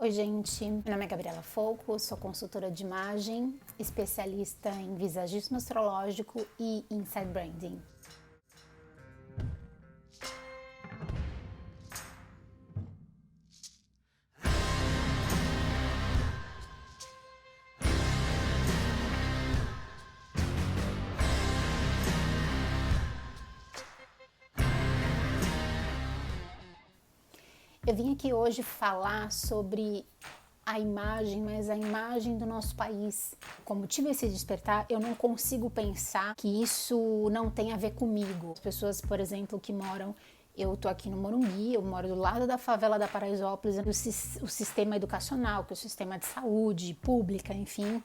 Oi, gente. Meu nome é Gabriela Folco, sou consultora de imagem, especialista em visagismo astrológico e inside branding. Eu vim aqui hoje falar sobre a imagem, mas a imagem do nosso país. Como tive esse despertar, eu não consigo pensar que isso não tem a ver comigo. As pessoas, por exemplo, que moram... Eu tô aqui no Morumbi, eu moro do lado da favela da Paraisópolis, o sistema educacional, que é o sistema de saúde pública, enfim,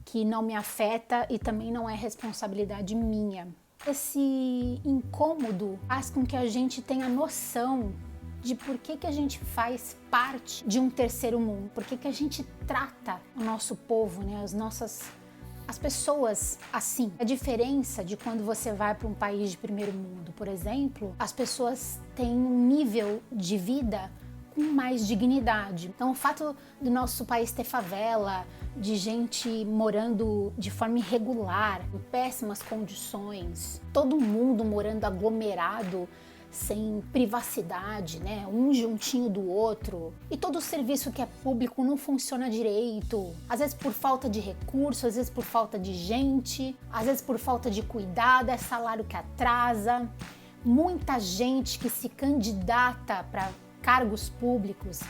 que não me afeta e também não é responsabilidade minha. Esse incômodo faz com que a gente tenha noção de por que a gente faz parte de um terceiro mundo, por que a gente trata o nosso povo, né, as pessoas assim. A diferença de quando você vai para um país de primeiro mundo, por exemplo, as pessoas têm um nível de vida com mais dignidade. Então o fato do nosso país ter favela, de gente morando de forma irregular, em péssimas condições, todo mundo morando aglomerado, sem privacidade, né? Um juntinho do outro, e todo o serviço que é público não funciona direito, às vezes por falta de recurso, às vezes por falta de gente, às vezes por falta de cuidado, é salário que atrasa, muita gente que se candidata para cargos públicos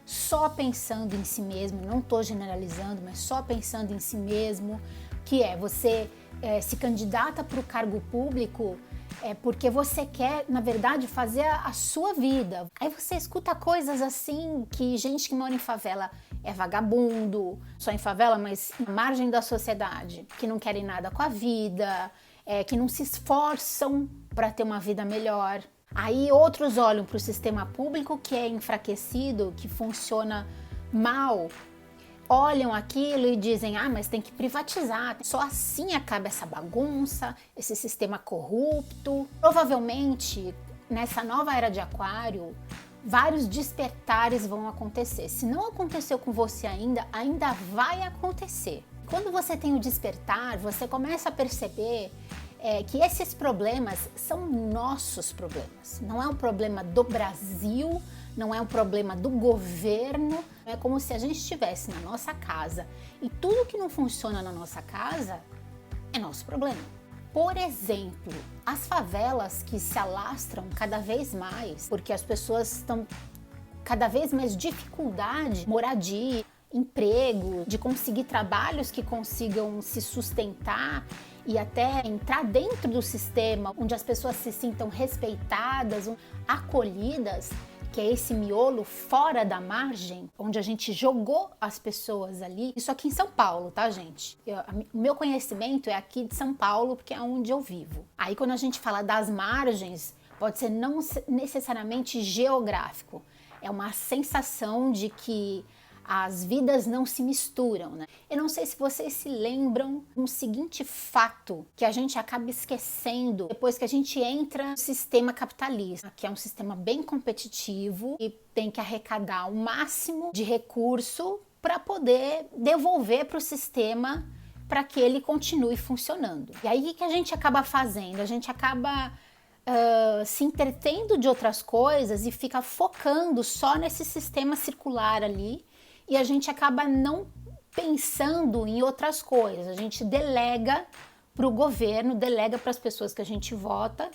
só pensando em si mesmo, não estou generalizando, mas só pensando em si mesmo, que você se candidata para o cargo público porque você quer, na verdade, fazer a sua vida. Aí você escuta coisas assim, que gente que mora em favela é vagabundo, só em favela, mas na margem da sociedade, que não querem nada com a vida, que não se esforçam para ter uma vida melhor. Aí outros olham para o sistema público, que é enfraquecido, que funciona mal, olham aquilo e dizem, mas tem que privatizar, só assim acaba essa bagunça, esse sistema corrupto. Provavelmente, nessa nova era de Aquário, vários despertares vão acontecer. Se não aconteceu com você ainda vai acontecer. Quando você tem o despertar, você começa a perceber que esses problemas são nossos problemas. Não é um problema do Brasil, não é um problema do governo, é como se a gente estivesse na nossa casa e tudo que não funciona na nossa casa é nosso problema. Por exemplo, as favelas que se alastram cada vez mais, porque as pessoas estão cada vez mais dificuldade, moradia, emprego, de conseguir trabalhos que consigam se sustentar e até entrar dentro do sistema onde as pessoas se sintam respeitadas, acolhidas, que é esse miolo fora da margem, onde a gente jogou as pessoas ali. Isso aqui em São Paulo, tá, gente? O meu conhecimento é aqui de São Paulo, porque é onde eu vivo. Aí quando a gente fala das margens, pode ser não necessariamente geográfico. É uma sensação de que as vidas não se misturam, né? Eu não sei se vocês se lembram um seguinte fato que a gente acaba esquecendo depois que a gente entra no sistema capitalista, que é um sistema bem competitivo e tem que arrecadar o máximo de recurso para poder devolver para o sistema para que ele continue funcionando. E aí o que a gente acaba fazendo? A gente acaba se entretendo de outras coisas e fica focando só nesse sistema circular ali, e a gente acaba não pensando em outras coisas. A gente delega para o governo, delega para as pessoas que a gente vota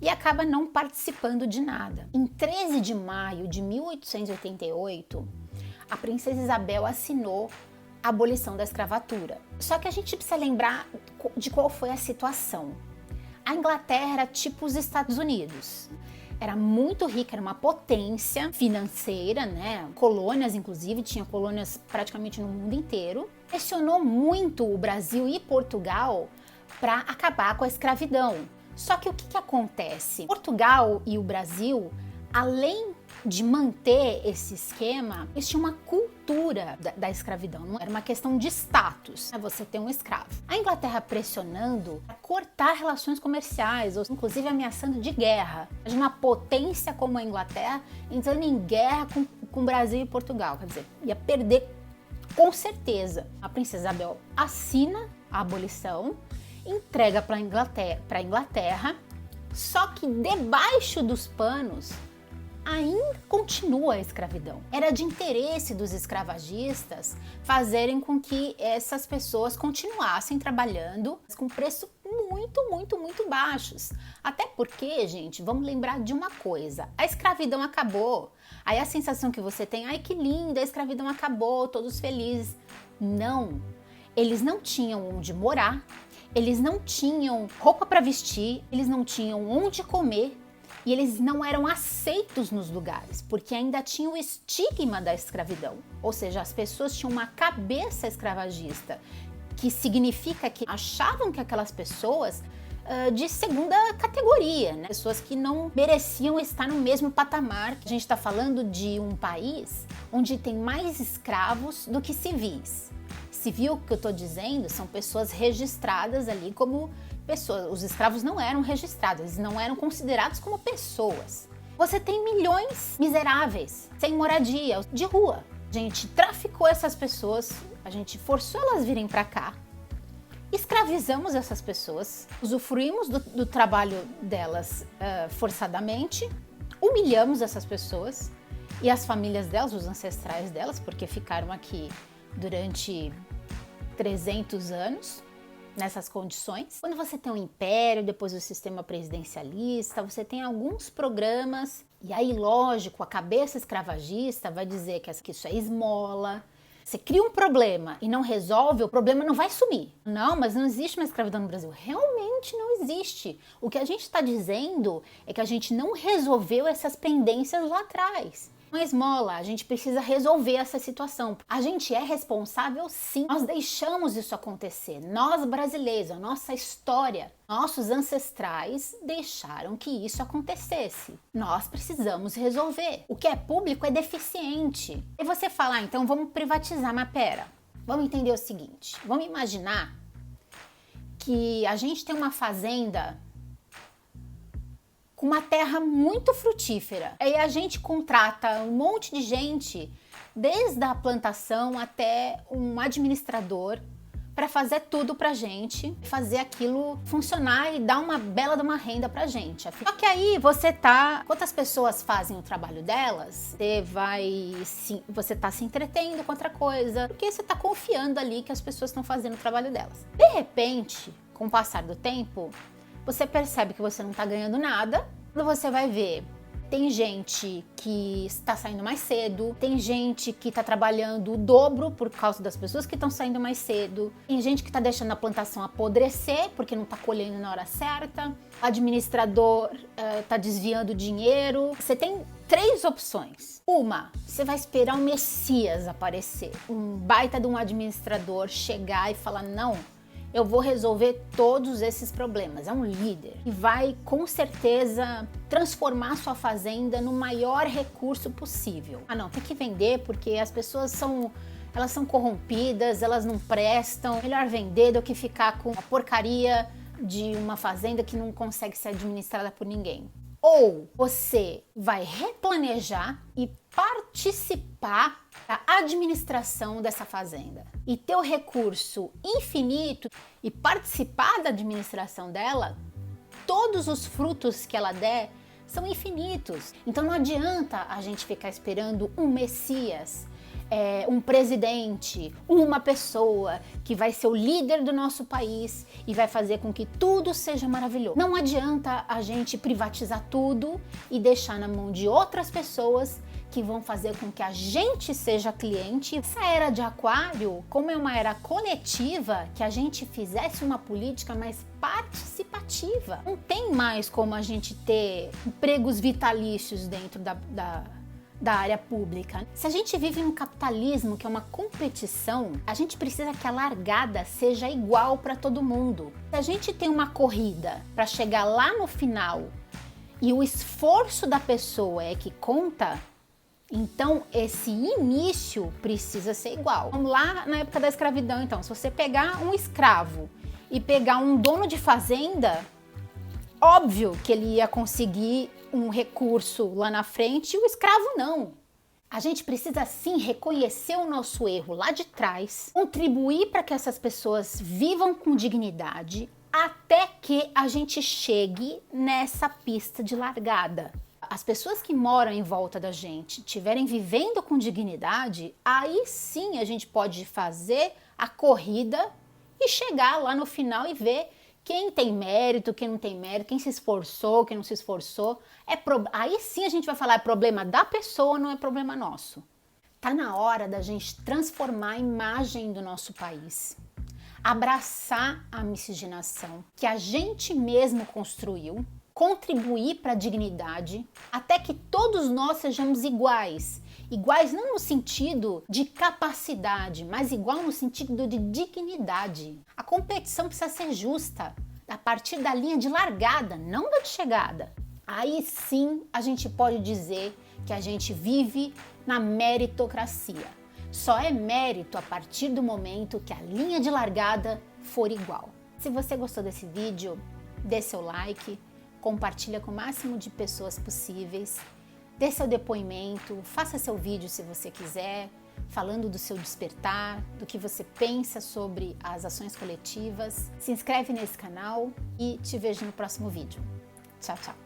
e acaba não participando de nada. Em 13 de maio de 1888, a princesa Isabel assinou a abolição da escravatura. Só que a gente precisa lembrar de qual foi a situação. A Inglaterra era tipo os Estados Unidos. Era muito rica, era uma potência financeira, né? Colônias, inclusive, tinha colônias praticamente no mundo inteiro. Pressionou muito o Brasil e Portugal para acabar com a escravidão. Só que o que acontece? Portugal e o Brasil, além de manter esse esquema, eles tinham uma cultura estrutura da escravidão, não era uma questão de status, né, você ter um escravo. A Inglaterra pressionando a cortar relações comerciais, ou inclusive ameaçando de guerra. De uma potência como a Inglaterra entrando em guerra com Brasil e Portugal, quer dizer, ia perder com certeza. A princesa Isabel assina a abolição, entrega para a Inglaterra, só que debaixo dos panos ainda continua a escravidão. Era de interesse dos escravagistas fazerem com que essas pessoas continuassem trabalhando com preço muito baixos. Até porque, gente, vamos lembrar de uma coisa: a escravidão acabou. Aí a sensação que você tem, ai que linda, a escravidão acabou, todos felizes. Não, eles não tinham onde morar, eles não tinham roupa para vestir, eles não tinham onde comer. E eles não eram aceitos nos lugares, porque ainda tinha o estigma da escravidão. Ou seja, as pessoas tinham uma cabeça escravagista, que significa que achavam que aquelas pessoas de segunda categoria, né? Pessoas que não mereciam estar no mesmo patamar. A gente está falando de um país onde tem mais escravos do que civis. Civil, que eu estou dizendo, são pessoas registradas ali como pessoas. Os escravos não eram registrados, eles não eram considerados como pessoas. Você tem milhões miseráveis, sem moradia, de rua. A gente traficou essas pessoas, a gente forçou elas virem para cá, escravizamos essas pessoas, usufruímos do trabalho delas forçadamente, humilhamos essas pessoas e as famílias delas, os ancestrais delas, porque ficaram aqui durante 300 anos, nessas condições. Quando você tem um império, depois o sistema presidencialista, você tem alguns programas, e aí, lógico, a cabeça escravagista vai dizer que isso é esmola. Você cria um problema e não resolve, o problema não vai sumir. Não, mas não existe uma escravidão no Brasil. Realmente não existe. O que a gente está dizendo é que a gente não resolveu essas pendências lá atrás. Uma esmola, a gente precisa resolver essa situação. A gente é responsável, sim. Nós deixamos isso acontecer. Nós brasileiros, a nossa história, nossos ancestrais deixaram que isso acontecesse. Nós precisamos resolver. O que é público é deficiente. E você fala, então vamos privatizar, mas pera, vamos entender o seguinte. Vamos imaginar que a gente tem uma fazenda uma terra muito frutífera. Aí a gente contrata um monte de gente, desde a plantação até um administrador, para fazer tudo pra gente, fazer aquilo funcionar e dar uma bela de uma renda pra gente. Só que aí enquanto as pessoas fazem o trabalho delas, você tá se entretendo com outra coisa, porque você tá confiando ali que as pessoas estão fazendo o trabalho delas. De repente, com o passar do tempo, você percebe que você não está ganhando nada. Quando você vai ver, tem gente que está saindo mais cedo, tem gente que está trabalhando o dobro por causa das pessoas que estão saindo mais cedo, tem gente que está deixando a plantação apodrecer porque não está colhendo na hora certa, o administrador está desviando dinheiro. Você tem 3 opções. Uma, você vai esperar um Messias aparecer, um baita de um administrador chegar e falar, não, eu vou resolver todos esses problemas. É um líder e vai, com certeza, transformar sua fazenda no maior recurso possível. Ah, não, tem que vender porque as pessoas são corrompidas, elas não prestam. Melhor vender do que ficar com a porcaria de uma fazenda que não consegue ser administrada por ninguém. Ou você vai replanejar e participar da administração dessa fazenda e ter o recurso infinito e participar da administração dela, todos os frutos que ela der são infinitos. Então não adianta a gente ficar esperando um Messias, um presidente, uma pessoa que vai ser o líder do nosso país e vai fazer com que tudo seja maravilhoso. Não adianta a gente privatizar tudo e deixar na mão de outras pessoas que vão fazer com que a gente seja cliente. Essa era de Aquário, como é uma era coletiva, que a gente fizesse uma política mais participativa. Não tem mais como a gente ter empregos vitalícios dentro da área pública. Se a gente vive num capitalismo que é uma competição, a gente precisa que a largada seja igual para todo mundo. Se a gente tem uma corrida para chegar lá no final e o esforço da pessoa é que conta, Então, esse início precisa ser igual. Vamos lá na época da escravidão, então. Se você pegar um escravo e pegar um dono de fazenda, óbvio que ele ia conseguir um recurso lá na frente e o escravo não. A gente precisa sim reconhecer o nosso erro lá de trás, contribuir para que essas pessoas vivam com dignidade até que a gente chegue nessa pista de largada. As pessoas que moram em volta da gente estiverem vivendo com dignidade, aí sim a gente pode fazer a corrida e chegar lá no final e ver quem tem mérito, quem não tem mérito, quem se esforçou, quem não se esforçou. Aí sim a gente vai falar, é problema da pessoa, não é problema nosso. Tá na hora da gente transformar a imagem do nosso país. Abraçar a miscigenação que a gente mesmo construiu, contribuir para a dignidade, até que todos nós sejamos iguais. Iguais não no sentido de capacidade, mas igual no sentido de dignidade. A competição precisa ser justa, a partir da linha de largada, não da de chegada. Aí sim a gente pode dizer que a gente vive na meritocracia. Só é mérito a partir do momento que a linha de largada for igual. Se você gostou desse vídeo, dê seu like, compartilha com o máximo de pessoas possíveis, dê seu depoimento, faça seu vídeo se você quiser, falando do seu despertar, do que você pensa sobre as ações coletivas. Se inscreve nesse canal e te vejo no próximo vídeo. Tchau, tchau!